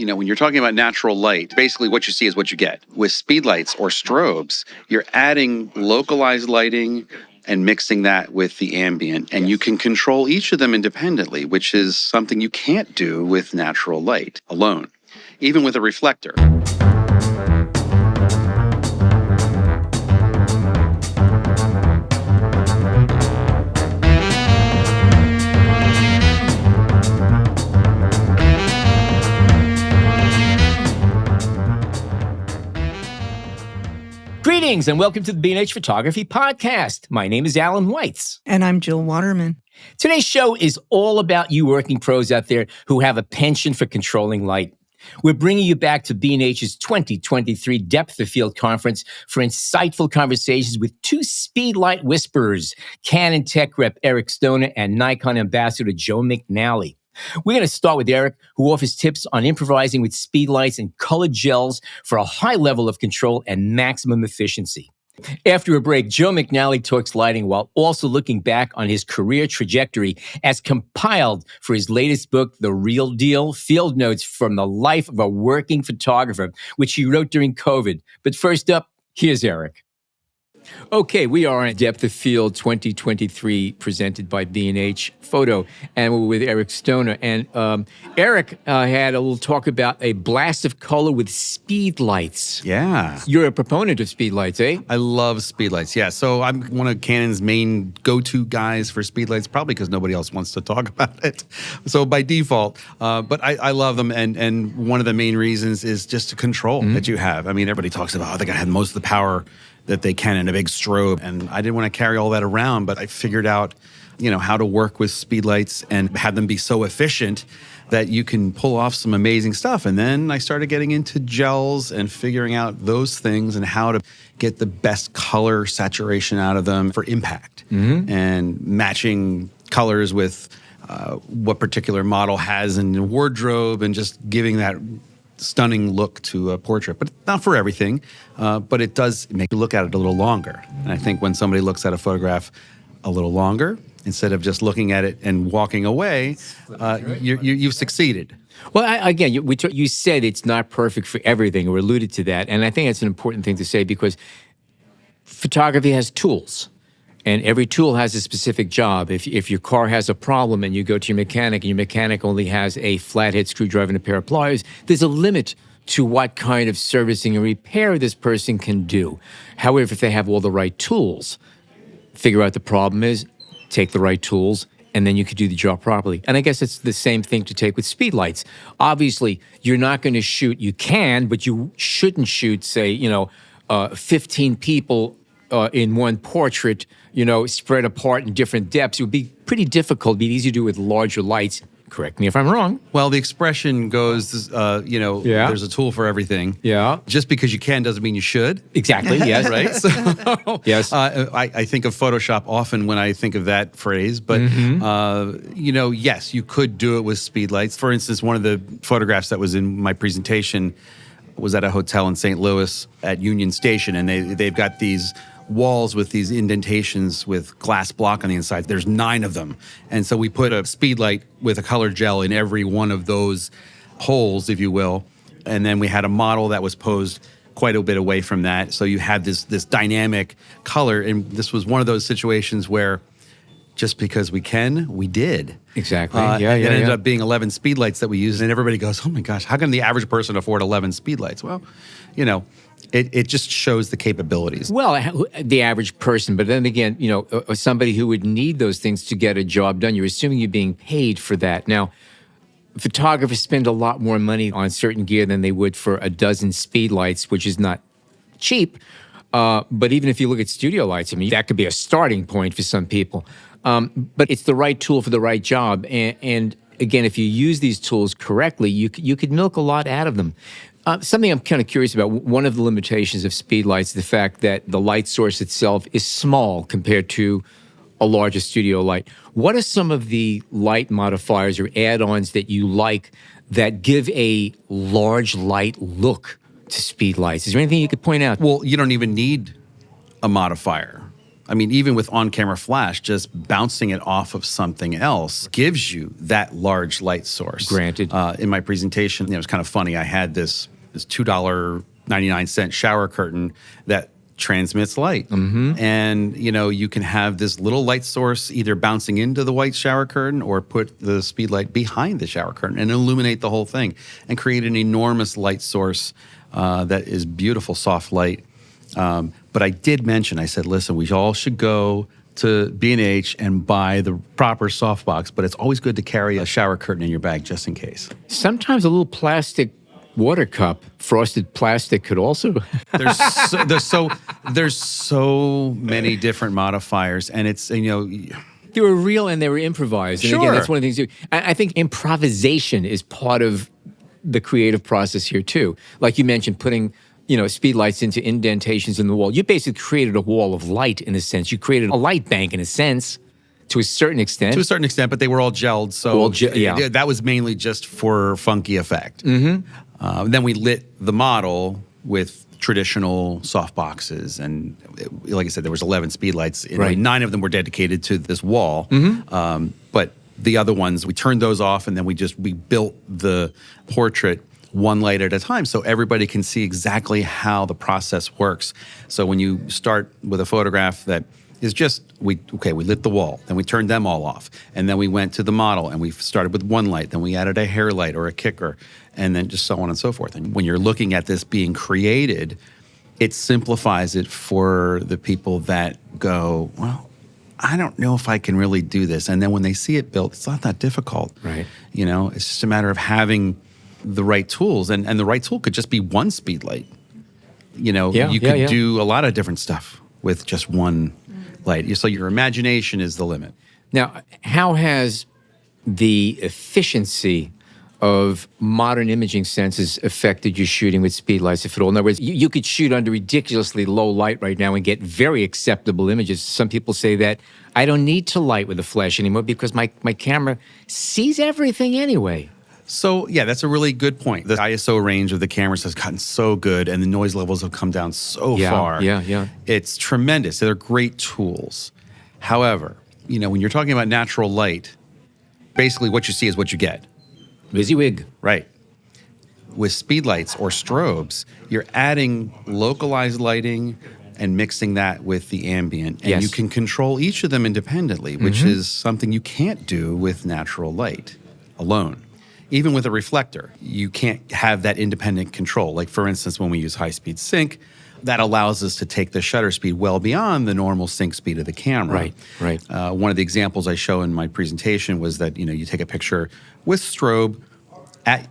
when you're talking about natural light, basically what you see is what you get. With speedlights or strobes, you're adding localized lighting and mixing that with the ambient. And you can control each of them independently, which is something you can't do with natural light alone, even with a reflector. Greetings and welcome to the B&H Photography Podcast. My name is Alan Weitz. And I'm Jill Waterman. Today's show is all about you working pros out there who have a penchant for controlling light. We're bringing you back to B&H's 2023 Depth of Field Conference for insightful conversations with two Speedlight whisperers, Canon tech rep Eric Stoner and Nikon Ambassador Joe McNally. We're going to start with Eric, who offers tips on improvising with speedlights and colored gels for a high level of control and maximum efficiency. After a break, Joe McNally talks lighting while also looking back on his career trajectory as compiled for his latest book, The Real Deal, Field Notes from the Life of a Working Photographer, which he wrote during COVID. But first up, here's Eric. Okay, we are on Depth of Field 2023 presented by B&H Photo, and we're with Eric Stoner. And Eric had a little talk about a blast of color with speedlights. Yeah. You're a proponent of speedlights, eh? I love speedlights, yeah. So I'm one of Canon's main go-to guys for speedlights, probably because nobody else wants to talk about it. So by default, but I love them, and one of the main reasons is just the control that you have. I mean, everybody talks about, they got to have most of the power that they can in a big strobe. And I didn't want to carry all that around, but I figured out, how to work with speedlights and have them be so efficient that you can pull off some amazing stuff. And then I started getting into gels and figuring out those things and how to get the best color saturation out of them for impact and matching colors with what particular model has in the wardrobe and just giving that stunning look to a portrait, but not for everything, but it does make you look at it a little longer. And I think when somebody looks at a photograph a little longer, instead of just looking at it and walking away, you've succeeded. Well, again, you said it's not perfect for everything, or alluded to that, and I think that's an important thing to say because photography has tools. And every tool has a specific job. If your car has a problem and you go to your mechanic and your mechanic only has a flathead screwdriver and a pair of pliers, there's a limit to what kind of servicing and repair this person can do. However, if they have all the right tools, figure out the problem is, take the right tools, and then you could do the job properly. And I guess it's the same thing to take with speedlights. Obviously, you're not going to shoot, you can, but you shouldn't shoot, say, 15 people in one portrait, spread apart in different depths. It would be pretty difficult. It'd be easy to do with larger lights. Correct me if I'm wrong. Well, the expression goes, there's a tool for everything. Yeah. Just because you can doesn't mean you should. Exactly, yes. Right? So, yes. I think of Photoshop often when I think of that phrase, but, yes, you could do it with speedlights. For instance, one of the photographs that was in my presentation was at a hotel in St. Louis at Union Station, and they've got these walls with these indentations with glass block on the inside. There's 9 of them. And so we put a speedlight with a color gel in every one of those holes, if you will. And then we had a model that was posed quite a bit away from that. So you had this dynamic color. And this was one of those situations where just because we can, we did. Exactly. It ended up being 11 speedlights that we used. And everybody goes, oh my gosh, how can the average person afford 11 speedlights? Well, it just shows the capabilities. Well, the average person, but then again, somebody who would need those things to get a job done, you're assuming you're being paid for that. Now, photographers spend a lot more money on certain gear than they would for a dozen speedlights, which is not cheap. But even if you look at studio lights, that could be a starting point for some people. But it's the right tool for the right job. And again, if you use these tools correctly, you could milk a lot out of them. Something I'm kind of curious about, one of the limitations of speedlights is the fact that the light source itself is small compared to a larger studio light. What are some of the light modifiers or add-ons that you like that give a large light look to speedlights? Is there anything you could point out? Well, you don't even need a modifier. I mean, even with on-camera flash, just bouncing it off of something else gives you that large light source. Granted. In my presentation, it was kind of funny. I had this $2.99 shower curtain that transmits light. And, you can have this little light source either bouncing into the white shower curtain or put the Speedlight behind the shower curtain and illuminate the whole thing and create an enormous light source that is beautiful, soft light. But I did mention, I said, listen, we all should go to B&H and buy the proper softbox, but it's always good to carry a shower curtain in your bag just in case. Sometimes a little plastic water cup, frosted plastic, could also. There's so many different modifiers, and it's, They were real and they were improvised. And again, Sure. that's one of the things. I think improvisation is part of the creative process here too. Like you mentioned, putting speedlights into indentations in the wall. You basically created a wall of light in a sense. You created a light bank in a sense, to a certain extent. To a certain extent, but they were all gelled, so yeah. that was mainly just for funky effect. Then we lit the model with traditional soft boxes, and like I said, there was 11 Speedlights. Right. 9 of them were dedicated to this wall, but the other ones, we turned those off, and then we built the portrait one light at a time so everybody can see exactly how the process works. So when you start with a photograph that is just, we lit the wall, then we turned them all off, and then we went to the model and we started with one light, then we added a hair light or a kicker, and then just so on and so forth. And when you're looking at this being created, it simplifies it for the people that go, well, I don't know if I can really do this. And then when they see it built, it's not that difficult. Right. It's just a matter of having the right tools, and the right tool could just be one Speedlight. You could do a lot of different stuff with just one light. So your imagination is the limit. Now, how has the efficiency of modern imaging sensors affected your shooting with Speedlights, if at all? In other words, you could shoot under ridiculously low light right now and get very acceptable images. Some people say that I don't need to light with a flash anymore because my camera sees everything anyway. So, yeah, that's a really good point. The ISO range of the cameras has gotten so good, and the noise levels have come down so far. Yeah. It's tremendous. They're great tools. However, when you're talking about natural light, basically what you see is what you get. WYSIWYG. Right. With Speedlights or strobes, you're adding localized lighting and mixing that with the ambient. And Yes. you can control each of them independently, which is something you can't do with natural light alone. Even with a reflector, you can't have that independent control. Like, for instance, when we use high-speed sync, that allows us to take the shutter speed well beyond the normal sync speed of the camera. Right. One of the examples I show in my presentation was that, you take a picture with strobe at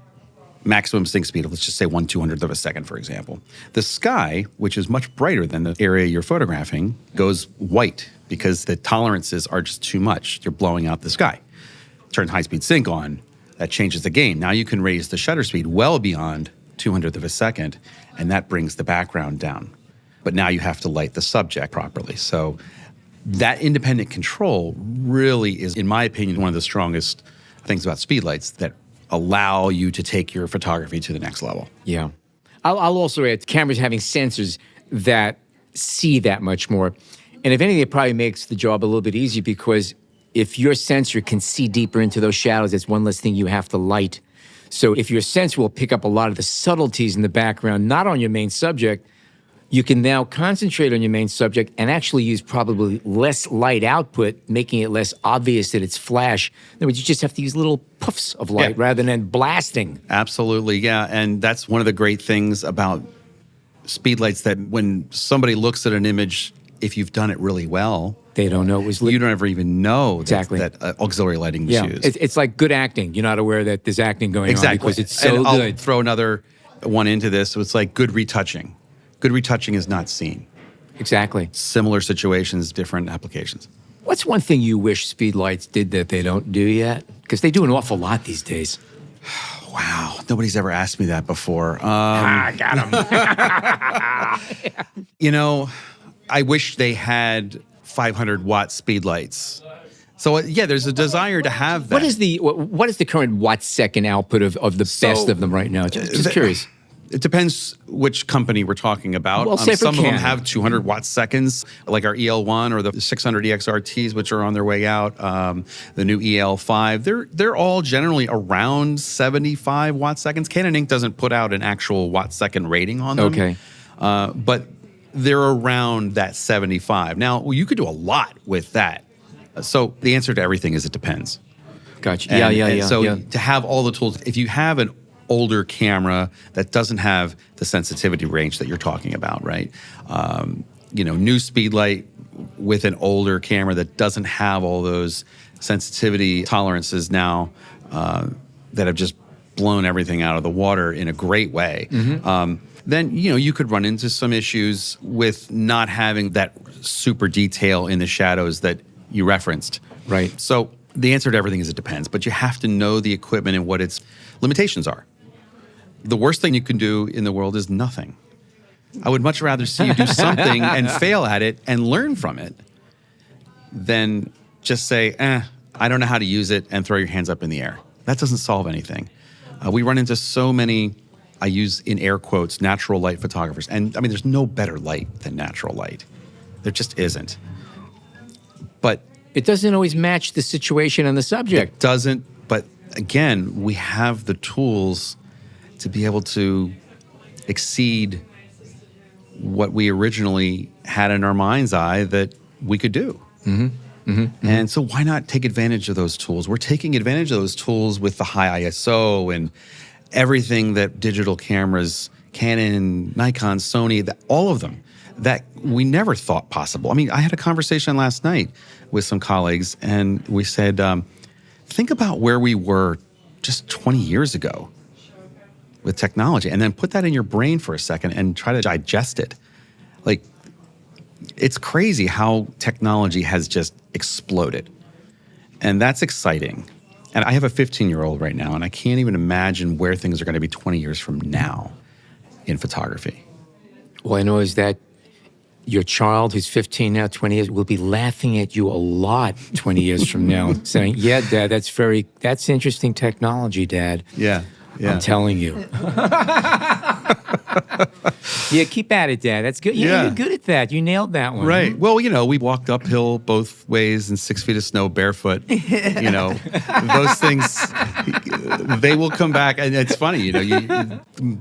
maximum sync speed, let's just say 1/200th of a second, for example. The sky, which is much brighter than the area you're photographing, goes white because the tolerances are just too much. You're blowing out the sky. Turn high-speed sync on. That changes the game. Now you can raise the shutter speed well beyond 200th of a second, and that brings the background down. But now you have to light the subject properly. So that independent control really is, in my opinion, one of the strongest things about Speedlights that allow you to take your photography to the next level. Yeah. I'll also add cameras having sensors that see that much more. And if anything, it probably makes the job a little bit easier because if your sensor can see deeper into those shadows, it's one less thing you have to light. So if your sensor will pick up a lot of the subtleties in the background, not on your main subject, you can now concentrate on your main subject and actually use probably less light output, making it less obvious that it's flash. In other words, you just have to use little puffs of light rather than blasting. Absolutely, yeah. And that's one of the great things about Speedlights, that when somebody looks at an image, if you've done it really well, They don't know it was lit. you don't ever even know Exactly. that auxiliary lighting was used. It's like good acting. You're not aware that there's acting going on because it's so and I'll good. throw another one into this. So it's like good retouching. Good retouching is not seen. Exactly. Similar situations, different applications. What's one thing you wish Speedlights did that they don't do yet? Because they do an awful lot these days. Wow, nobody's ever asked me that before. Got him. I wish they had 500-watt Speedlights. So yeah, there's a desire to have that. What is the current watt second output of the best of them right now? Just curious. It depends which company we're talking about. Well, say for some of them Canon. have 200 watt seconds, like our EL1 or the 600 EXRTs, which are on their way out. The new EL5, they're all generally around 75 watt seconds. Canon Inc. doesn't put out an actual watt second rating on them. Okay. But they're around that 75. Now, you could do a lot with that. So the answer to everything is it depends. Gotcha. And so yeah. to have all the tools, if you have an older camera that doesn't have the sensitivity range that you're talking about, right? New Speedlight with an older camera that doesn't have all those sensitivity tolerances now that have just blown everything out of the water in a great way. Then you could run into some issues with not having that super detail in the shadows that you referenced. Right. So the answer to everything is it depends, but you have to know the equipment and what its limitations are. The worst thing you can do in the world is nothing. I would much rather see you do something and fail at it and learn from it than just say, I don't know how to use it and throw your hands up in the air. That doesn't solve anything. We run into so many, I use in air quotes, natural light photographers. And I mean, there's no better light than natural light. There just isn't. But It doesn't always match the situation and the subject. it doesn't, but again, we have the tools to be able to exceed what we originally had in our mind's eye that we could do. And so why not take advantage of those tools? We're taking advantage of those tools with the high ISO and everything that digital cameras, Canon, Nikon, Sony, all of them, that we never thought possible. I mean, I had a conversation last night with some colleagues, and we said, think about where we were just 20 years ago with technology, and then put that in your brain for a second and try to digest it. Like, it's crazy how technology has just exploded. And that's exciting. And I have a 15-year-old right now, and I can't even imagine where things are going to be 20 years from now in photography. All I know is that your child, who's 15 now, 20 years, will be laughing at you a lot 20 years from now, saying, yeah, Dad, that's interesting technology, Dad. Yeah. I'm telling you. Yeah, keep at it, Dad. That's good. Yeah, you're good at that. You nailed that one. Right. Well, we walked uphill both ways in 6 feet of snow barefoot. Those things, they will come back. And it's funny,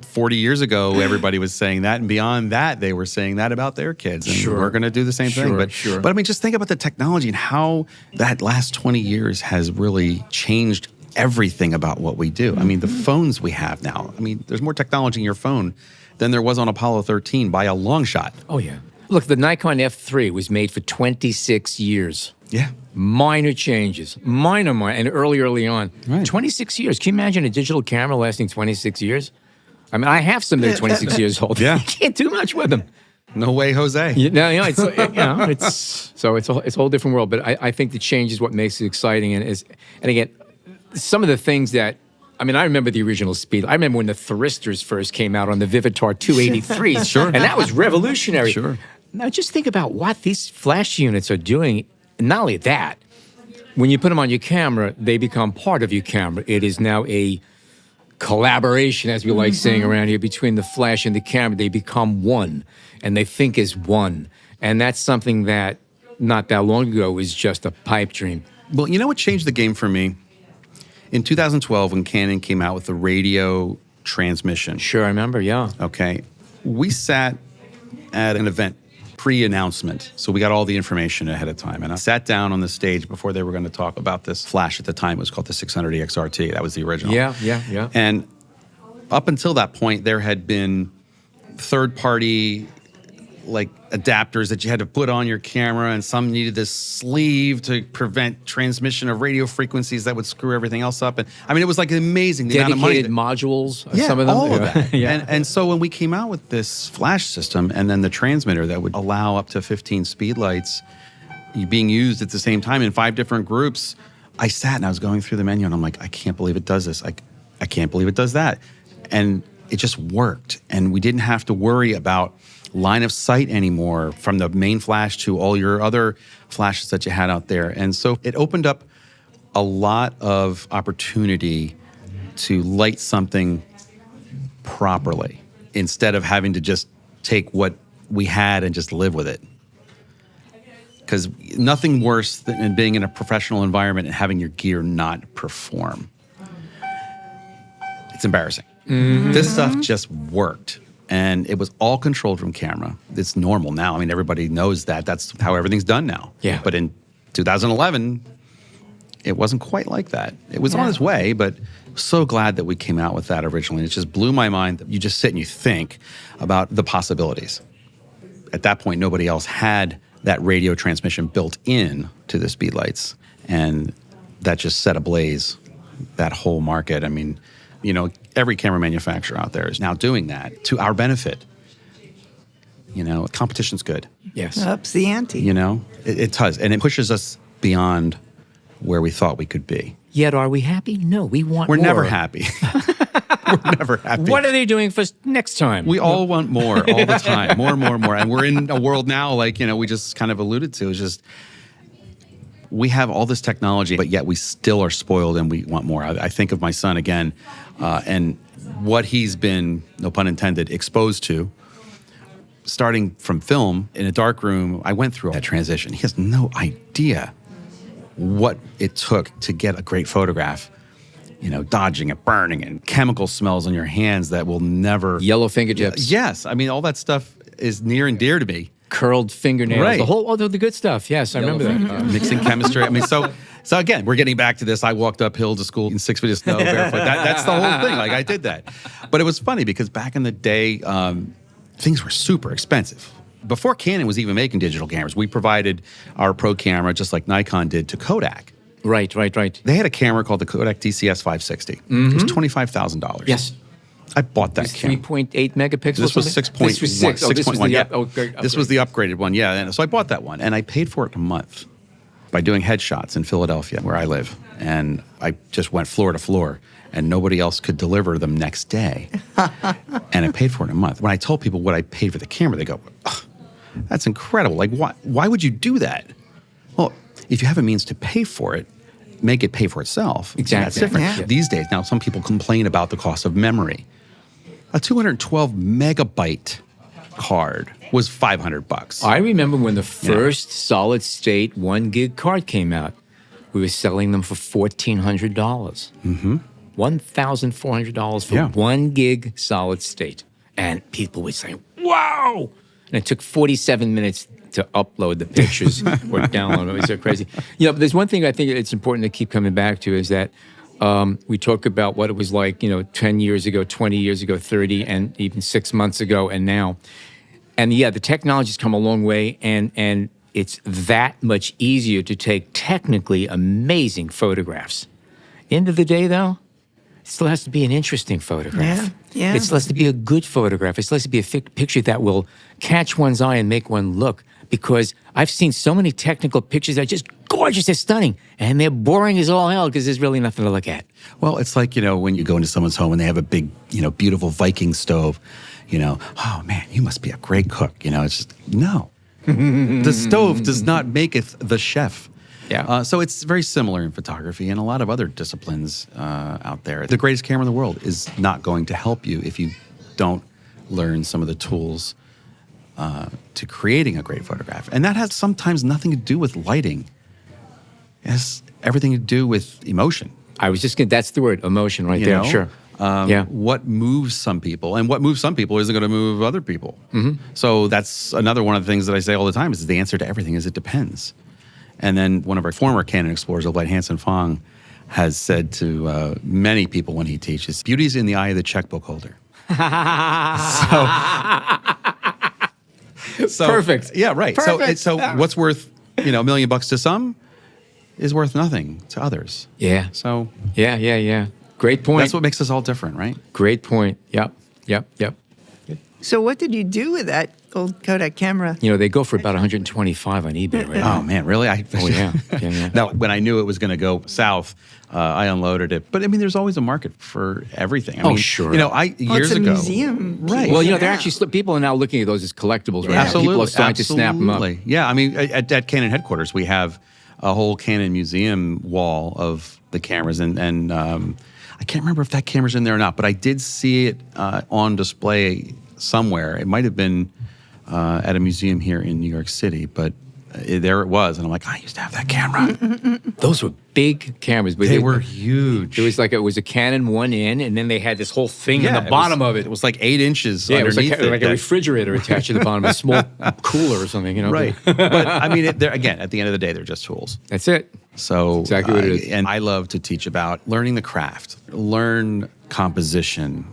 40 years ago, everybody was saying that. And beyond that, they were saying that about their kids. And we're going to do the same thing. But I mean, just think about the technology and how that last 20 years has really changed everything about what we do. I mean, the phones we have now, there's more technology in your phone than there was on Apollo 13 by a long shot. Oh, yeah. Look, the Nikon F3 was made for 26 years. Yeah. Minor changes. Minor, and early on. Right. 26 years. Can you imagine a digital camera lasting 26 years? I mean, I have some that are 26 years old. Yeah. You can't do much with them. No way, Jose. It's a whole different world. But I think the change is what makes it exciting. And again, some of the things that, I remember the original Speed. I remember when the Thyristors first came out on the Vivitar 283s. Sure. And that was revolutionary. Sure. Now, just think about what these flash units are doing. Not only that, when you put them on your camera, they become part of your camera. It is now a collaboration, as we like saying around here, between the flash and the camera. They become one, and they think as one. And that's something that not that long ago was just a pipe dream. Well, you know what changed the game for me? In 2012, when Canon came out with the radio transmission. Sure, I remember, yeah. Okay. We sat at an event pre-announcement, so we got all the information ahead of time. And I sat down on the stage before they were going to talk about this flash. At the time, it was called the 600 EXRT. That was the original. Yeah. And up until that point, there had been third-party adapters that you had to put on your camera, and some needed this sleeve to prevent transmission of radio frequencies that would screw everything else up. And it was amazing the amount of money. Dedicated modules, Yeah, some of them. all of that. Yeah. And so when we came out with this flash system and then the transmitter that would allow up to 15 Speedlights being used at the same time in 5 different groups, I sat and I was going through the menu and I'm like, I can't believe it does this. I can't believe it does that. And it just worked. And we didn't have to worry about line of sight anymore from the main flash to all your other flashes that you had out there. And so it opened up a lot of opportunity to light something properly. instead of having to just take what we had and just live with it. Because nothing worse than being in a professional environment and having your gear not perform. It's embarrassing. This stuff just worked. And it was all controlled from camera. It's normal now. I mean, everybody knows that. That's how everything's done now. Yeah. But in 2011, it wasn't quite like that. It was on its way, but so glad that we came out with that originally. It just blew my mind. You just sit and you think about the possibilities. At that point, nobody else had that radio transmission built in to the Speedlites. And that just set ablaze that whole market. I mean, you know, every camera manufacturer out there is now doing that to our benefit. You know, competition's good. Yes. Ups the ante. You know, it does. And it pushes us beyond where we thought we could be. Yet are we happy? No, we want We're more. never happy. We're never happy. What are they doing for next time? We all want more all the time. More and more and more. And we're in a world now, like, you know, we just kind of alluded to. It's just, we have all this technology, but yet we still are spoiled and we want more. I think of my son again, and what he's been, no pun intended, exposed to. Starting from film in a dark room, I went through that transition. He has no idea what it took to get a great photograph. You know, dodging and burning and chemical smells on your hands that will never... Yellow fingertips. Yes. I mean, all that stuff is near and dear to me. Curled fingernails. Right. The whole, the good stuff. Yes, I remember that. Mixing chemistry. I mean, so again, we're getting back to this. I walked uphill to school in 6 feet of snow barefoot. That's the whole thing. Like, I did that. But it was funny because back in the day, things were super expensive. Before Canon was even making digital cameras, we provided our pro camera, just like Nikon did, to Kodak. Right. They had a camera called the Kodak DCS 560. It was $25,000. Yes. I bought that camera. 3.8 megapixels. This was 6.1. This was 6. Oh, this was the This was the upgraded one, yeah. And so I bought that one, and I paid for it in a month by doing headshots in Philadelphia, where I live. And I just went floor to floor, and nobody else could deliver them next day. And I paid for it in a month. When I told people what I paid for the camera, they go, "Ugh, that's incredible. Like, why would you do that?" Well, if you have a means to pay for it, make it pay for itself. Exactly. That's different. Yeah. These days, now some people complain about the cost of memory. A 212 megabyte card was $500. I remember when the first solid state 1 gig card came out. We were selling them for $1,400. $1,400 for 1 gig solid state. And people would say, wow! And it took 47 minutes to upload the pictures or download them. It was so crazy. You know, but there's one thing I think it's important to keep coming back to is that we talk about what it was like, 10 years ago, 20 years ago, 30, and even 6 months ago, and now. And yeah, the technology's come a long way, and it's that much easier to take technically amazing photographs. End of the day, though, it still has to be an interesting photograph. Yeah. It still has to be a good photograph. It still has to be a picture that will catch one's eye and make one look. Because I've seen so many technical pictures that are just gorgeous, they're stunning, and they're boring as all hell because there's really nothing to look at. Well, it's like, when you go into someone's home and they have a big, beautiful Viking stove, oh man, you must be a great cook. It's just, no. The stove does not maketh the chef. Yeah. So it's very similar in photography and a lot of other disciplines out there. The greatest camera in the world is not going to help you if you don't learn some of the tools to creating a great photograph. And that has sometimes nothing to do with lighting. It has everything to do with emotion. I was just going to, that's the word, emotion right there. Sure. What moves some people, and what moves some people isn't going to move other people. So that's another one of the things that I say all the time is the answer to everything is it depends. And then one of our former Canon explorers, Light Hansen Fong, has said to many people when he teaches, beauty's in the eye of the checkbook holder. So perfect. Yeah, right. Perfect. So what's worth, $1 million to some is worth nothing to others. Yeah. So Yeah. Great point. that's what makes us all different, right? Great point. Yep. So what did you do with that old Kodak camera? They go for about 125 on eBay right now. Oh man, really? Yeah. Now, when I knew it was going to go south, I unloaded it. But I mean, there's always a market for everything. I mean, sure. Years it's a ago, museum. right? Well, they're actually, people are now looking at those as collectibles right now. People are starting to snap them up. Yeah, I mean, at Canon headquarters, we have a whole Canon museum wall of the cameras, and I can't remember if that camera's in there or not, but I did see it on display somewhere. It might have been at a museum here in New York City, but there it was. And I'm like, I used to have that camera. Those were big cameras. But They were huge. It was a Canon 1N, and then they had this whole thing on the bottom of it. It was like 8 inches Yeah, it was underneath like a refrigerator attached to the bottom, a small cooler or something, you know? Right. But I mean, they're, again, at the end of the day, they're just tools. That's it. So Exactly what it is. And I love to teach about learning the craft, learn composition.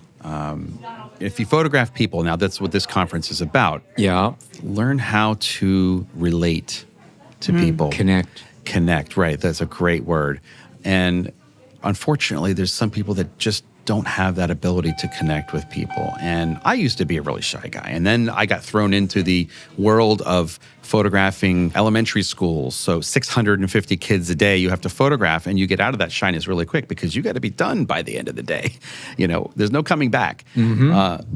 If you photograph people, now that's what this conference is about. Yeah. Learn how to relate to people. Connect, right. That's a great word. And unfortunately, there's some people that just don't have that ability to connect with people. And I used to be a really shy guy. And then I got thrown into the world of photographing elementary schools. So 650 kids a day you have to photograph, and you get out of that shyness really quick because you got to be done by the end of the day. You know, there's no coming back.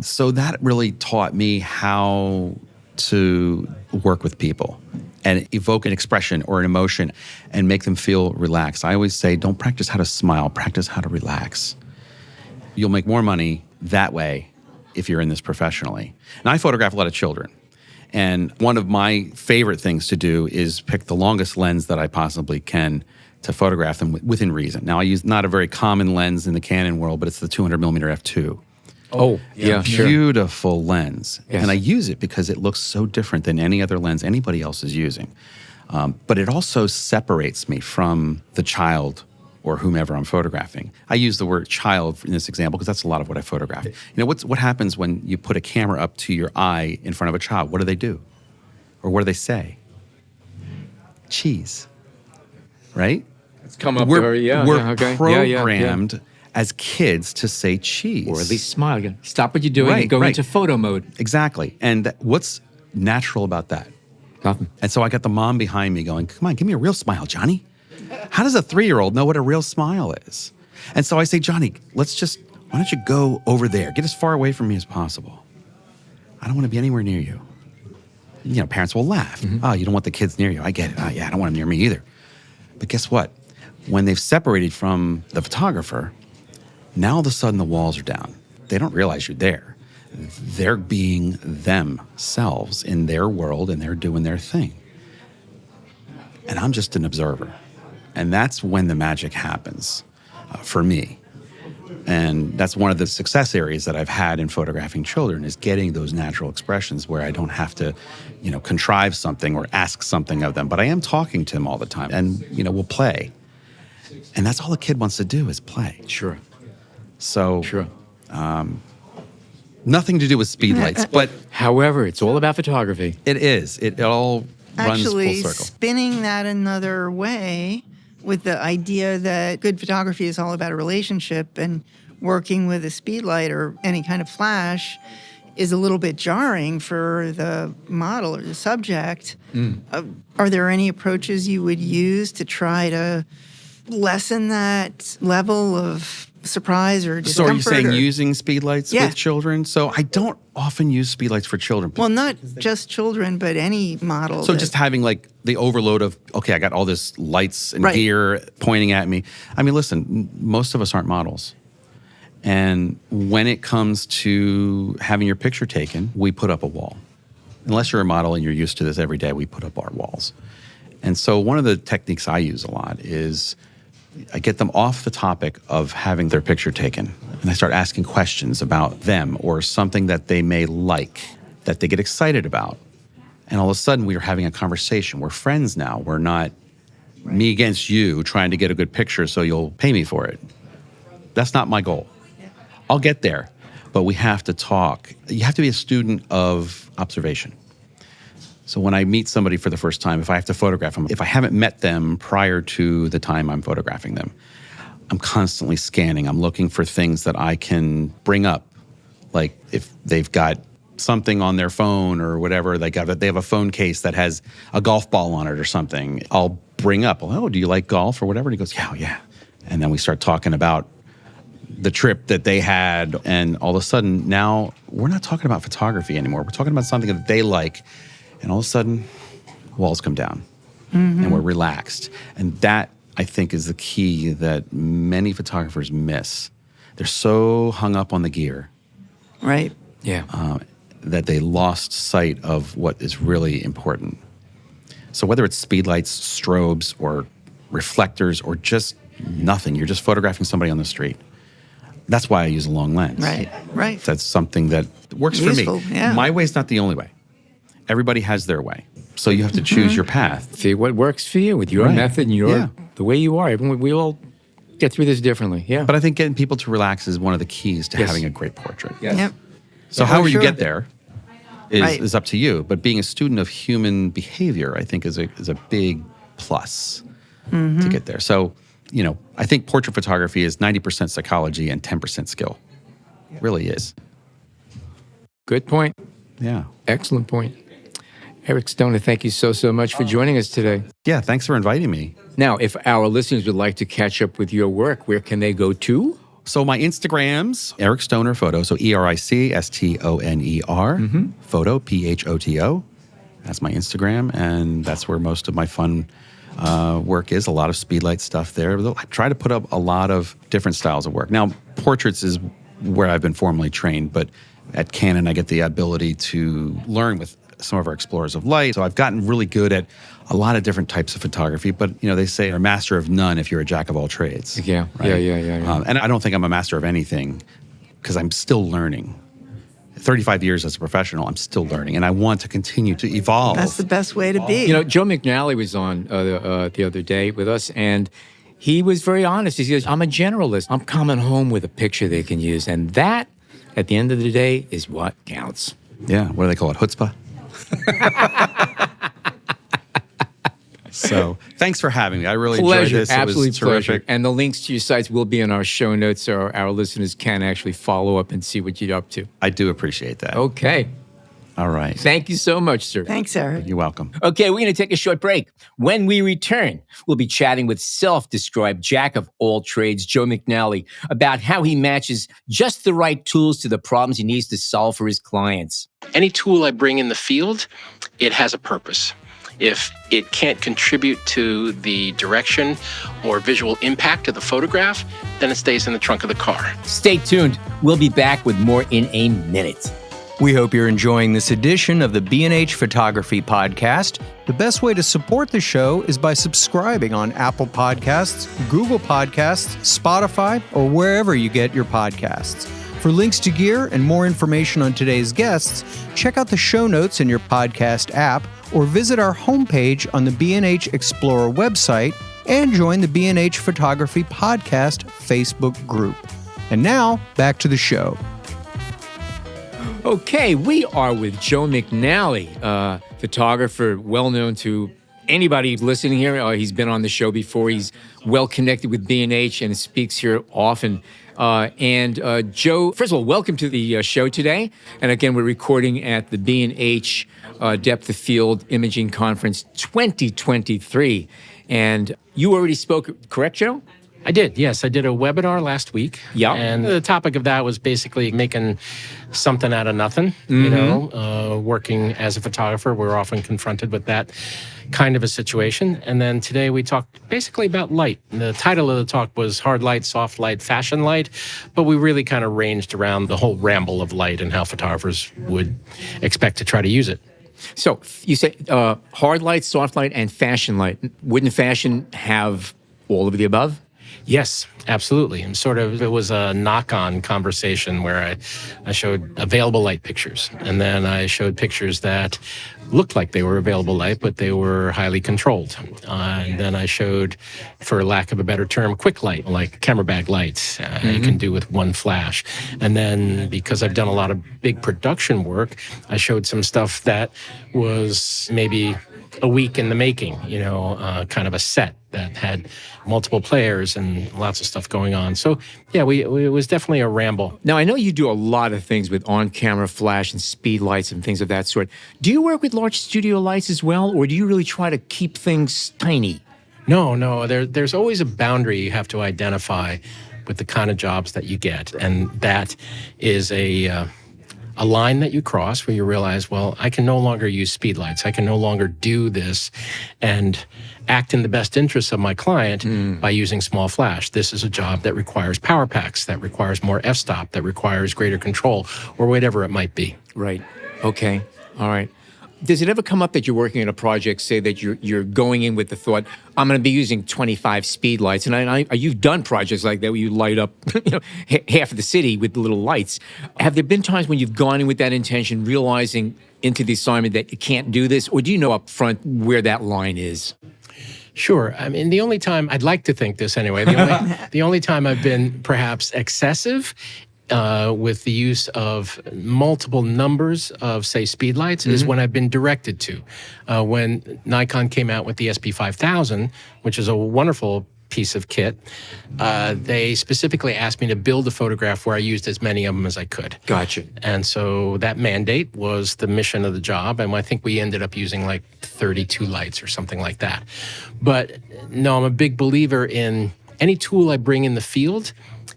So that really taught me how to work with people and evoke an expression or an emotion and make them feel relaxed. I always say, don't practice how to smile, practice how to relax. You'll make more money that way if you're in this professionally. And I photograph a lot of children. And one of my favorite things to do is pick the longest lens that I possibly can to photograph them within reason. Now, I use not a very common lens in the Canon world, but it's the 200 millimeter f2. Oh, yeah, sure. Beautiful lens. Yes. And I use it because it looks so different than any other lens anybody else is using. But it also separates me from the child or whomever I'm photographing. I use the word child in this example because that's a lot of what I photograph. You know, what happens when you put a camera up to your eye in front of a child? What do? Or what do they say? Cheese, right? It's come up We're okay. programmed as kids to say cheese. Or at least smile. Again. Stop what you're doing and go into photo mode. Exactly. And what's natural about that? Nothing. And so I got the mom behind me going, come on, give me a real smile, Johnny. How does a 3-year-old know what a real smile is? And so I say, Johnny, why don't you go over there? Get as far away from me as possible. I don't want to be anywhere near you. You know, parents will laugh. Oh, you don't want the kids near you. I get it. Oh, yeah, I don't want them near me either. But guess what? When they've separated from the photographer, now all of a sudden the walls are down. They don't realize you're there. They're being themselves in their world, and they're doing their thing. And I'm just an observer. And that's when the magic happens for me. And that's one of the success areas that I've had in photographing children, is getting those natural expressions where I don't have to, you know, contrive something or ask something of them. But I am talking to them all the time, and, you know, we'll play. And that's all a kid wants to do is play. Sure. So, nothing to do with Speedlites, but however, it's all about photography. it is. It all runs Actually, full circle. spinning that another way with the idea that good photography is all about a relationship, and working with a speedlight or any kind of flash is a little bit jarring for the model or the subject. Are there any approaches you would use to try to lessen that level of surprise or So discomfort? are you saying or, using speedlights Yeah. with children? So I don't often use speedlights for children. well, not just children, but any model. So that- just having like the overload of, okay, I got all this lights and Right. gear pointing at me. I mean, listen, most of us aren't models. And when it comes to having your picture taken, we put up a wall. Unless you're a model and you're used to this every day, we put up our walls. And so one of the techniques I use a lot is I get them off the topic of having their picture taken, and I start asking questions about them or something that they may like, that they get excited about. And all of a sudden, we are having a conversation. We're friends now. We're not me against you trying to get a good picture so you'll pay me for it. That's not my goal. I'll get there, but we have to talk. You have to be a student of observation. So when I meet somebody for the first time, if I have to photograph them, if I haven't met them prior to the time I'm photographing them, I'm constantly scanning. I'm looking for things that I can bring up. Like if they've got something on their phone or whatever, they have a phone case that has a golf ball on it or something, I'll bring up, oh, do you like golf or whatever? And he goes, yeah. And then we start talking about the trip that they had. And all of a sudden, now we're not talking about photography anymore. We're talking about something that they like. And all of a sudden, walls come down and we're relaxed. And that, I think, is the key that many photographers miss. They're so hung up on the gear. right. Yeah. that they lost sight of what is really important. So whether it's speedlights, strobes, or reflectors, or just nothing, you're just photographing somebody on the street. That's why I use a long lens. Right. That's something that works Useful, for me. yeah. My way's not the only way. Everybody has their way. So you have to choose your path. See what works for you with your Right. method and your the way you are. We all get through this differently. Yeah. But I think getting people to relax is one of the keys to Yes. having a great portrait. Yep. So Yeah, however you sure. get there Right. is up to you. But being a student of human behavior, I think, is a big plus to get there. So, I think portrait photography is 90% psychology and 10% skill. It really is. Good point. Yeah. Excellent point. Eric Stoner, thank you so much for joining us today. Yeah, thanks for inviting me. Now, if our listeners would like to catch up with your work, where can they go to? So my Instagram's Eric Stoner Photo, so EricStoner Photo, PHOTO. That's my Instagram, and that's where most of my fun work is. A lot of speedlight stuff there. I try to put up a lot of different styles of work. Now, portraits is where I've been formally trained, but at Canon, I get the ability to learn with some of our explorers of light. So I've gotten really good at a lot of different types of photography, but they say you're a master of none if you're a jack of all trades. Yeah. And I don't think I'm a master of anything because I'm still learning. 35 years as a professional, I'm still learning, and I want to continue to evolve. That's the best way to be. Joe McNally was on the other day with us, and he was very honest. He says, I'm a generalist. I'm coming home with a picture they can use, and that, at the end of the day, is what counts. Yeah, what do they call it? Chutzpah? So thanks for having me. I really enjoyed this. Absolutely It was terrific. pleasure. And the links to your sites will be in our show notes, so our listeners can actually follow up and see what you're up to. I do appreciate that. Okay. All right. Thank you so much, sir. Thanks, Eric. You're welcome. Okay, we're going to take a short break. When we return, we'll be chatting with self-described jack of all trades, Joe McNally, about how he matches just the right tools to the problems he needs to solve for his clients. Any tool I bring in the field, it has a purpose. If it can't contribute to the direction or visual impact of the photograph, then it stays in the trunk of the car. Stay tuned. We'll be back with more in a minute. We hope you're enjoying this edition of the B&H Photography Podcast. The best way to support the show is by subscribing on Apple Podcasts, Google Podcasts, Spotify, or wherever you get your podcasts. For links to gear and more information on today's guests, check out the show notes in your podcast app or visit our homepage on the B&H Explorer website and join the B&H Photography Podcast Facebook group. And now, back to the show. Okay, we are with Joe McNally, photographer well known to anybody listening here. He's been on the show before. He's well connected with B&H and speaks here often. Joe, first of all, welcome to the show today. And again, we're recording at the B&H Depth of Field Imaging Conference 2023. And you already spoke, correct, Joe? I did, yes. I did a webinar last week. Yeah. And the topic of that was basically making something out of nothing. Working as a photographer, we're often confronted with that kind of a situation. And then today we talked basically about light. And the title of the talk was Hard Light, Soft Light, Fashion Light. But we really kind of ranged around the whole ramble of light and how photographers would expect to try to use it. So you say hard light, soft light, and fashion light. Wouldn't fashion have all of the above? Yes, absolutely. And it was a knock-on conversation where I showed available light pictures. And then I showed pictures that looked like they were available light, but they were highly controlled. And then I showed, for lack of a better term, quick light, like camera bag lights you can do with one flash. And then because I've done a lot of big production work, I showed some stuff that was maybe a week in the making, kind of a set that had multiple players and lots of stuff going on. So, yeah, it was definitely a ramble. Now, I know you do a lot of things with on-camera flash and speed lights and things of that sort. Do you work with large studio lights as well, or do you really try to keep things tiny? No. There's always a boundary you have to identify with the kind of jobs that you get, and that is a line that you cross where you realize, well, I can no longer use speedlights. I can no longer do this and act in the best interests of my client by using small flash. This is a job that requires power packs, that requires more f-stop, that requires greater control, or whatever it might be. Right. Okay. All right. Does it ever come up that you're working on a project, say that you're going in with the thought, I'm going to be using 25 speedlights, and you've done projects like that where you light up, half of the city with the little lights. Have there been times when you've gone in with that intention, realizing into the assignment that you can't do this, or do you know up front where that line is? Sure. I mean, the only time, I'd like to think this anyway, the only time I've been perhaps excessive with the use of multiple numbers of, say, speedlights is when I've been directed to. When Nikon came out with the SP5000, which is a wonderful piece of kit, they specifically asked me to build a photograph where I used as many of them as I could. Gotcha. And so that mandate was the mission of the job, and I think we ended up using like 32 lights or something like that. But no, I'm a big believer in any tool I bring in the field,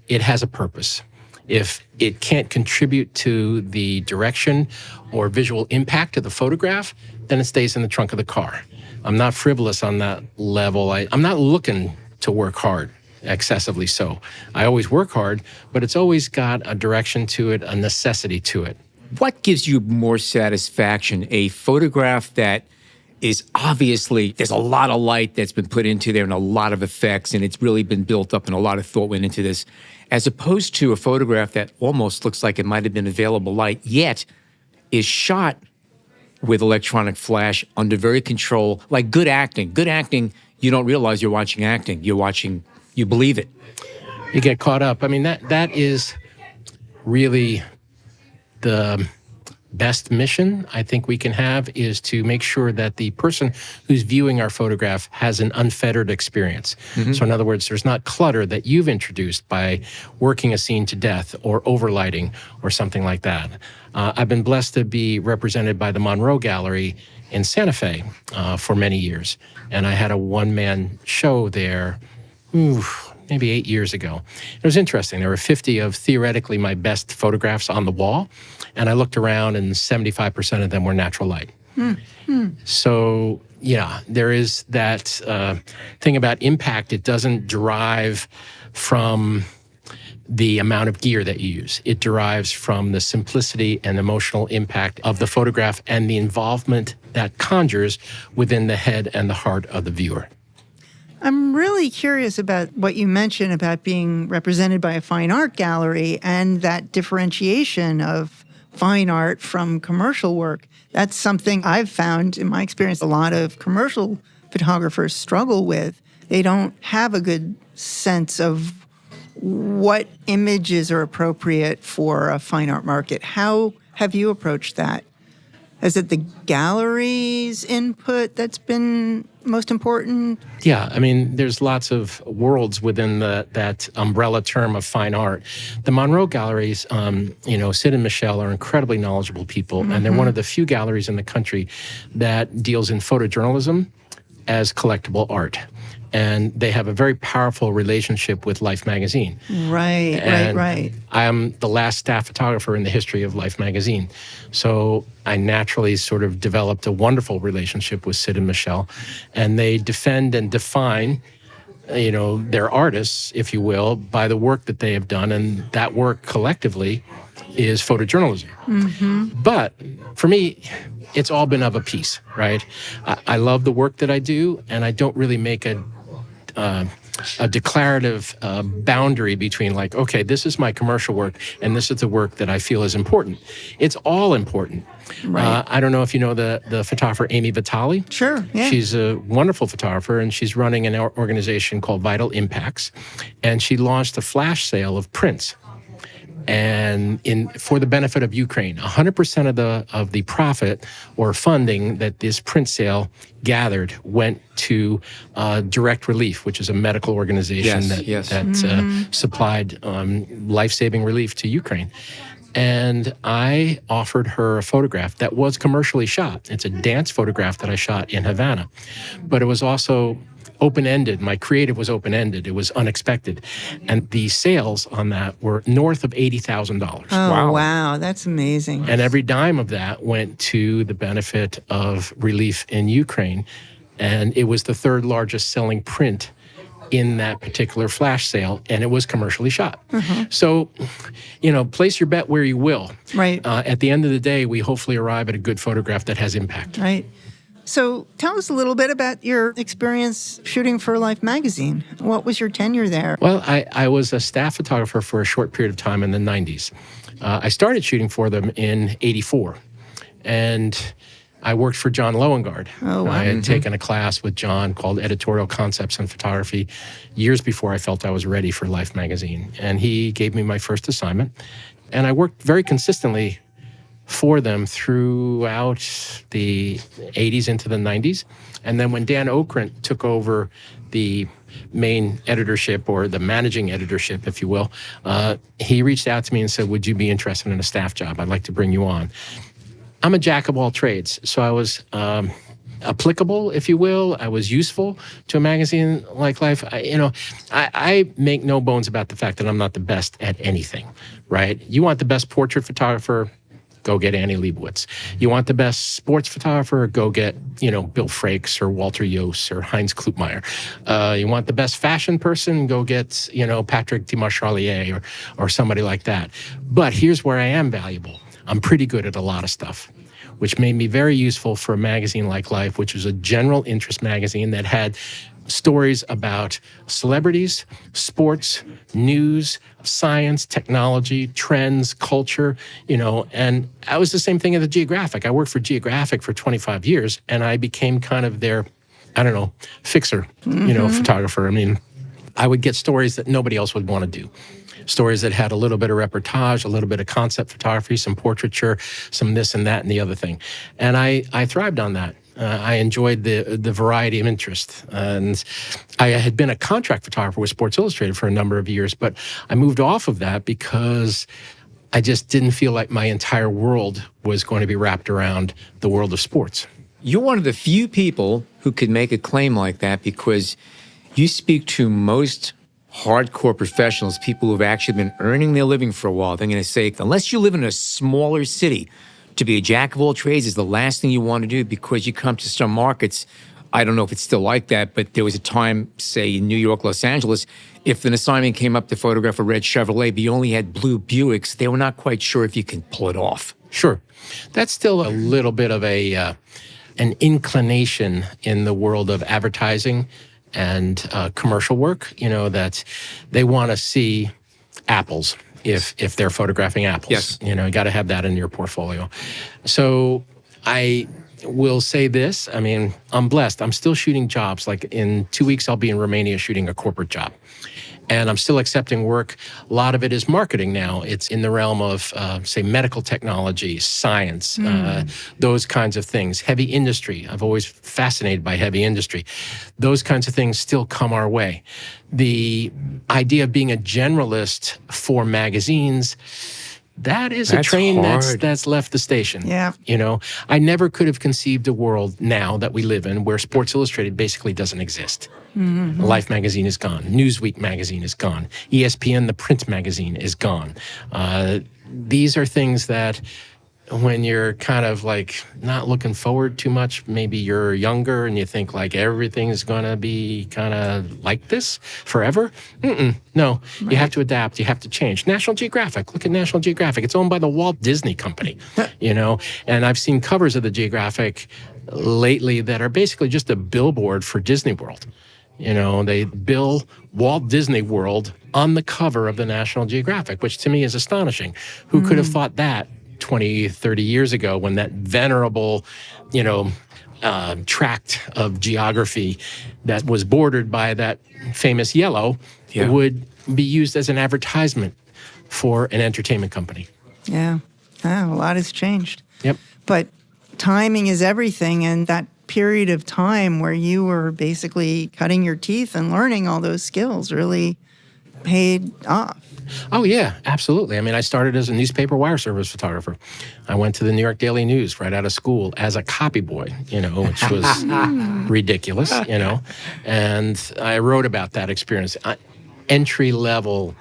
it has a purpose. If it can't contribute to the direction or visual impact of the photograph, then it stays in the trunk of the car. I'm not frivolous on that level. I'm not looking to work hard, excessively so. I always work hard, but it's always got a direction to it, a necessity to it. What gives you more satisfaction? A photograph that is obviously, there's a lot of light that's been put into there and a lot of effects, and it's really been built up and a lot of thought went into this, as opposed to a photograph that almost looks like it might have been available light, yet is shot with electronic flash under very control, like good acting. Good acting, you don't realize you're watching acting. You're watching, you believe it. You get caught up. I mean, that is really the best mission I think we can have, is to make sure that the person who's viewing our photograph has an unfettered experience. So in other words, there's not clutter that you've introduced by working a scene to death or overlighting or something like that. I've been blessed to be represented by the Monroe Gallery in Santa Fe for many years. And I had a one-man show there, maybe 8 years ago. It was interesting. There were 50 of theoretically my best photographs on the wall, and I looked around and 75% of them were natural light. So, yeah, there is that thing about impact. It doesn't derive from the amount of gear that you use. It derives from the simplicity and emotional impact of the photograph and the involvement that conjures within the head and the heart of the viewer. I'm really curious about what you mentioned about being represented by a fine art gallery and that differentiation of fine art from commercial work. That's something I've found in my experience a lot of commercial photographers struggle with. They don't have a good sense of what images are appropriate for a fine art market. How have you approached that? Is it the gallery's input that's been most important? Yeah, I mean, there's lots of worlds within that umbrella term of fine art. The Monroe Galleries, Sid and Michelle are incredibly knowledgeable people, and they're one of the few galleries in the country that deals in photojournalism as collectible art. And they have a very powerful relationship with Life magazine. Right. I am the last staff photographer in the history of Life magazine. So I naturally sort of developed a wonderful relationship with Sid and Michelle. And they defend and define, their artists, if you will, by the work that they have done. And that work collectively is photojournalism. But for me, it's all been of a piece, right? I love the work that I do, and I don't really make a declarative boundary between like, okay, this is my commercial work and this is the work that I feel is important. It's all important. Right. I don't know if you know the photographer Amy Vitale. Sure, yeah. She's a wonderful photographer, and she's running an organization called Vital Impacts, and she launched a flash sale of prints. And for the benefit of Ukraine, 100% of the profit or funding that this print sale gathered went to Direct Relief, which is a medical organization that supplied life-saving relief to Ukraine. And I offered her a photograph that was commercially shot. It's a dance photograph that I shot in Havana, but it was also open-ended. My creative was open-ended. It was unexpected. And the sales on that were north of $80,000. Oh, wow. That's amazing. And every dime of that went to the benefit of relief in Ukraine. And it was the third largest selling print in that particular flash sale, and it was commercially shot. So, place your bet where you will. Right. At the end of the day, we hopefully arrive at a good photograph that has impact. Right. So tell us a little bit about your experience shooting for Life magazine. What was your tenure there? Well, I was a staff photographer for a short period of time in the 90s. I started shooting for them in 84. And I worked for John Lowengaard. Oh, wow. I had taken a class with John called Editorial Concepts in Photography years before I felt I was ready for Life magazine. And he gave me my first assignment. And I worked very consistently for them throughout the 80s into the 90s. And then when Dan Okrent took over the main editorship, or the managing editorship, if you will, he reached out to me and said, would you be interested in a staff job? I'd like to bring you on. I'm a jack of all trades, so I was applicable, if you will. I was useful to a magazine like Life. I make no bones about the fact that I'm not the best at anything, right? You want the best portrait photographer, go get Annie Leibovitz. You want the best sports photographer, go get, Bill Frakes or Walter Yost or Heinz Klutmeyer. You want the best fashion person, go get, Patrick Demarchalier or somebody like that. But here's where I am valuable. I'm pretty good at a lot of stuff, which made me very useful for a magazine like Life, which was a general interest magazine that had stories about celebrities, sports, news, science, technology, trends, culture, and I was the same thing at the Geographic. I worked for Geographic for 25 years, and I became kind of their, fixer, photographer. I mean, I would get stories that nobody else would want to do. Stories that had a little bit of reportage, a little bit of concept photography, some portraiture, some this and that and the other thing. And I thrived on that. I enjoyed the variety of interest. And I had been a contract photographer with Sports Illustrated for a number of years, but I moved off of that because I just didn't feel like my entire world was going to be wrapped around the world of sports. You're one of the few people who could make a claim like that, because you speak to most hardcore professionals, people who've actually been earning their living for a while. They're going to say, unless you live in a smaller city, to be a jack of all trades is the last thing you want to do, because you come to some markets. I don't know if it's still like that, but there was a time, say, in New York, Los Angeles, if an assignment came up to photograph a red Chevrolet, but you only had blue Buicks, they were not quite sure if you can pull it off. Sure. That's still a little bit of an inclination in the world of advertising and commercial work, that they want to see apples if they're photographing apples. Yes. You got to have that in your portfolio. So I will say this, I'm blessed. I'm still shooting jobs. Like in 2 weeks, I'll be in Romania shooting a corporate job. And I'm still accepting work. A lot of it is marketing now. It's in the realm of, say, medical technology, science, those kinds of things. Heavy industry. I've always fascinated by heavy industry. Those kinds of things still come our way. The idea of being a generalist for magazines, that's a train that's left the station. Yeah. I never could have conceived a world now that we live in where Sports Illustrated basically doesn't exist. Mm-hmm. Life magazine is gone. Newsweek magazine is gone. ESPN, the print magazine, is gone. These are things that when you're kind of like not looking forward too much, maybe you're younger and you think like everything is going to be kind of like this forever. No, right. You have to adapt. You have to change. National Geographic, look at National Geographic. It's owned by the Walt Disney Company, and I've seen covers of the Geographic lately that are basically just a billboard for Disney World. They bill Walt Disney World on the cover of the National Geographic, which to me is astonishing. Who could have thought that 20, 30 years ago, when that venerable, tract of geography that was bordered by that famous yellow would be used as an advertisement for an entertainment company. Yeah. A lot has changed. Yep. But timing is everything, and that period of time where you were basically cutting your teeth and learning all those skills really paid off. Oh, yeah, absolutely. I started as a newspaper wire service photographer. I went to the New York Daily News right out of school as a copy boy, which was ridiculous, and I wrote about that experience. Entry-level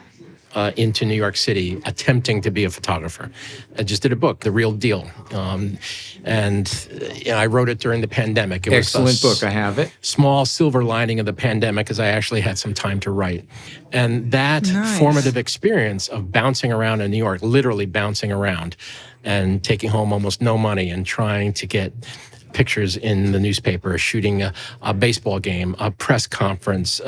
into New York City attempting to be a photographer. I just did a book, The Real Deal. I wrote it during the pandemic. It was Excellent book. I have it. small silver lining of the pandemic is I actually had some time to write. And that Nice. formative experience of bouncing around in New York, literally bouncing around and taking home almost no money and trying to get pictures in the newspaper, shooting a baseball game, a press conference,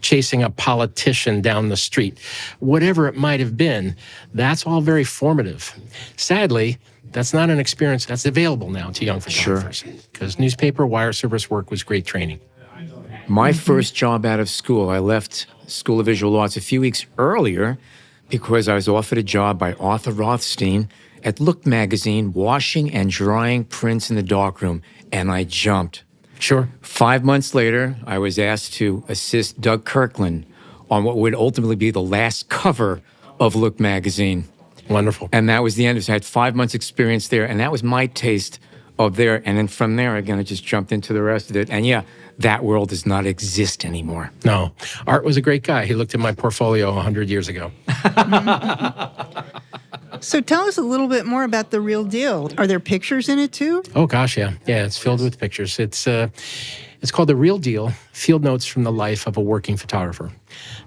chasing a politician down the street, whatever it might have been, that's all very formative. Sadly, that's not an experience that's available now to young photographers because newspaper wire service work was great training. My first job out of school, I left School of Visual Arts a few weeks earlier because I was offered a job by Arthur Rothstein at Look magazine, washing and drying prints in the darkroom, and I jumped. Sure. 5 months later, I was asked to assist Doug Kirkland on what would ultimately be the last cover of Look magazine. Wonderful. And that was the end of it. So I had 5 months experience there, and that was my taste of there. And then from there, again, I just jumped into the rest of it. And yeah, that world does not exist anymore. No. Art was a great guy. He looked at my portfolio 100 years ago. So tell us a little bit more about The Real Deal. Are there pictures in it too? Oh, gosh, yeah. Yeah, it's filled with pictures. It's called The Real Deal, Field Notes from the Life of a Working Photographer.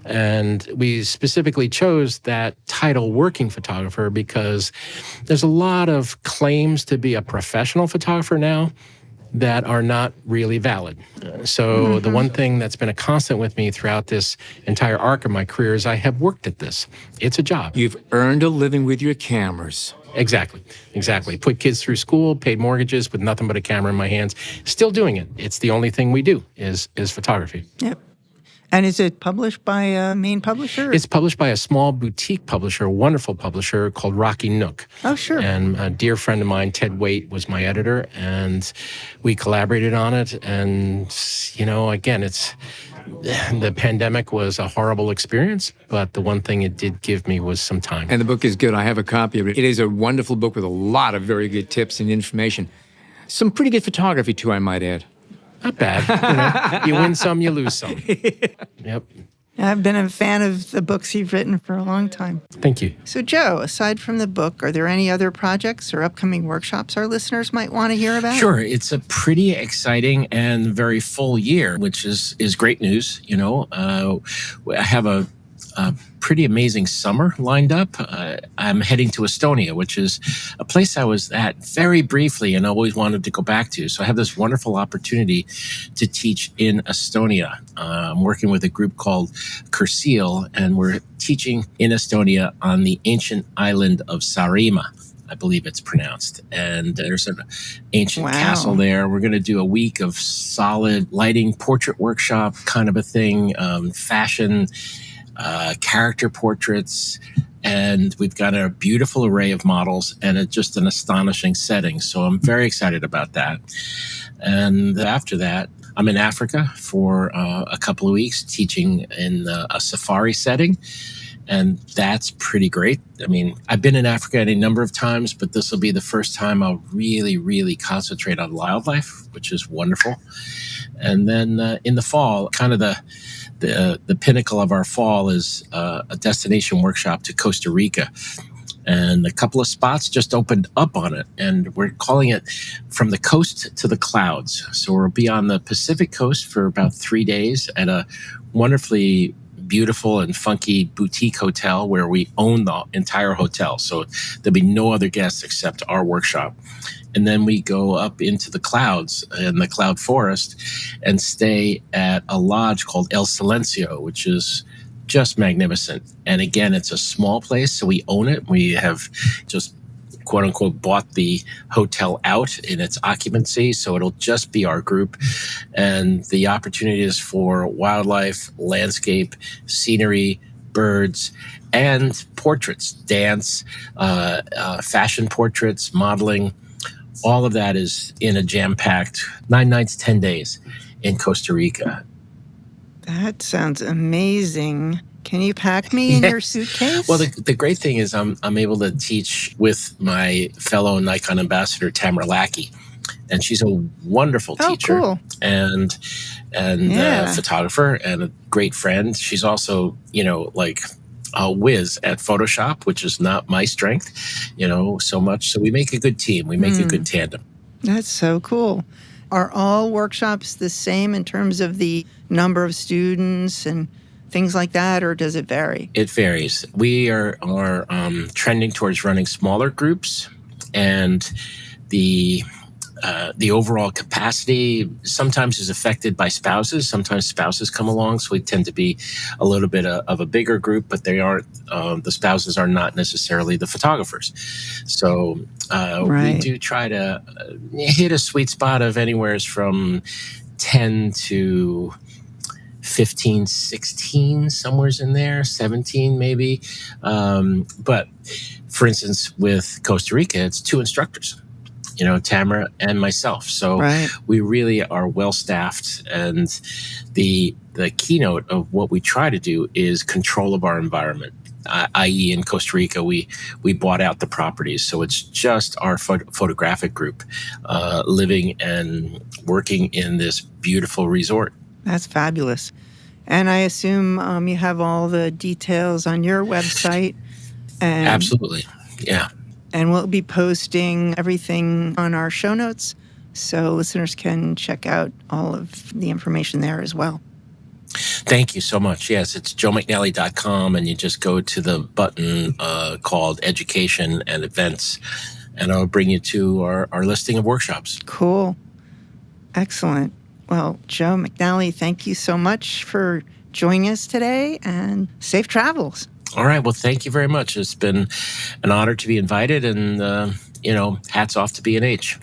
And we specifically chose that title, Working Photographer, because there's a lot of claims to be a professional photographer now that are not really valid. So the one thing that's been a constant with me throughout this entire arc of my career is I have worked at this. It's a job. You've earned a living with your cameras. Exactly. Put kids through school, paid mortgages with nothing but a camera in my hands. Still doing it. It's the only thing we do is photography. Yep. And is it published by a main publisher? It's published by a small boutique publisher, a wonderful publisher called Rocky Nook. Oh, sure. And a dear friend of mine, Ted Waite, was my editor, and we collaborated on it. And, again, the pandemic was a horrible experience, but the one thing it did give me was some time. And the book is good. I have a copy of it. It is a wonderful book with a lot of very good tips and information. Some pretty good photography, too, I might add. Not bad. You win some, you lose some. Yep. I've been a fan of the books you've written for a long time. Thank you. So, Joe, aside from the book, are there any other projects or upcoming workshops our listeners might want to hear about? Sure. It's a pretty exciting and very full year, which is great news. I have a pretty amazing summer lined up. I'm heading to Estonia, which is a place I was at very briefly and always wanted to go back to. So I have this wonderful opportunity to teach in Estonia. I'm working with a group called Kursil, and we're teaching in Estonia on the ancient island of Saaremaa, I believe it's pronounced. And there's an ancient castle there. We're going to do a week of solid lighting, portrait workshop kind of a thing, fashion, character portraits, and we've got a beautiful array of models and just an astonishing setting. So I'm very excited about that. And after that, I'm in Africa for a couple of weeks teaching in a safari setting. And that's pretty great. I mean, I've been in Africa any number of times, but this will be the first time I'll really, really concentrate on wildlife, which is wonderful. And then in the fall, kind of the pinnacle of our fall is a destination workshop to Costa Rica. And a couple of spots just opened up on it. And we're calling it From the Coast to the Clouds. So we'll be on the Pacific coast for about 3 days at a wonderfully beautiful and funky boutique hotel where we own the entire hotel. So there'll be no other guests except our workshop. And then we go up into the clouds in the cloud forest and stay at a lodge called El Silencio, which is just magnificent. And again, it's a small place, so we own it. We have just quote unquote bought the hotel out in its occupancy, so it'll just be our group. And the opportunities for wildlife, landscape, scenery, birds, and portraits, dance, fashion portraits, modeling, all of that is in a jam-packed 9 nights, 10 days in Costa Rica. That sounds amazing. Can you pack me in your suitcase? Well, the great thing is I'm able to teach with my fellow Nikon Ambassador Tamara Lackey, and she's a wonderful teacher cool. and a photographer and a great friend. She's also, like whiz at Photoshop, which is not my strength, so much. So we make a good team. We make a good tandem. That's so cool. Are all workshops the same in terms of the number of students and things like that, or does it vary? It varies. We are trending towards running smaller groups, and the overall capacity sometimes is affected by spouses. Sometimes spouses come along, so we tend to be a little bit of a bigger group, but they aren't. The spouses are not necessarily the photographers. So we do try to hit a sweet spot of anywhere from 10 to 15, 16, somewhere's in there, 17 maybe. But for instance, with Costa Rica, it's 2 instructors, Tamara and myself. So we really are well staffed. And the keynote of what we try to do is control of our environment. I.e. in Costa Rica, we bought out the properties. So it's just our photographic group living and working in this beautiful resort. That's fabulous. And I assume you have all the details on your website. And, absolutely. Yeah. And we'll be posting everything on our show notes so listeners can check out all of the information there as well. Thank you so much. Yes, it's joemcnally.com, and you just go to the button called Education and Events, and I'll bring you to our listing of workshops. Cool. Excellent. Well, Joe McNally, thank you so much for joining us today, and safe travels. All right. Well, thank you very much. It's been an honor to be invited, and, hats off to B&H.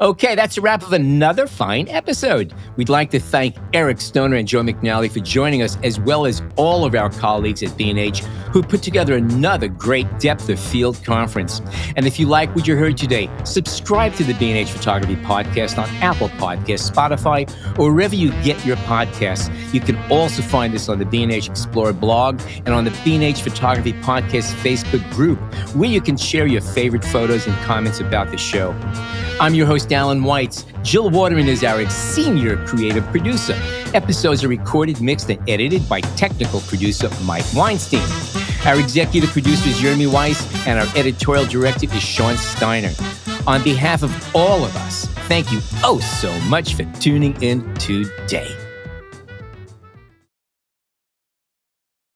Okay, that's a wrap of another fine episode. We'd like to thank Eric Stoner and Joe McNally for joining us, as well as all of our colleagues at B&H who put together another great depth of field conference. And if you like what you heard today, subscribe to the B&H Photography Podcast on Apple Podcasts, Spotify, or wherever you get your podcasts. You can also find us on the B&H Explorer blog and on the B&H Photography Podcast Facebook group, where you can share your favorite photos and comments about the show. I'm your host, Alan Weitz. Jill Waterman is our senior creative producer. Episodes are recorded, mixed, and edited by technical producer Mike Weinstein. Our executive producer is Jeremy Weiss, and our editorial director is Sean Steiner. On behalf of all of us, thank you so much for tuning in today.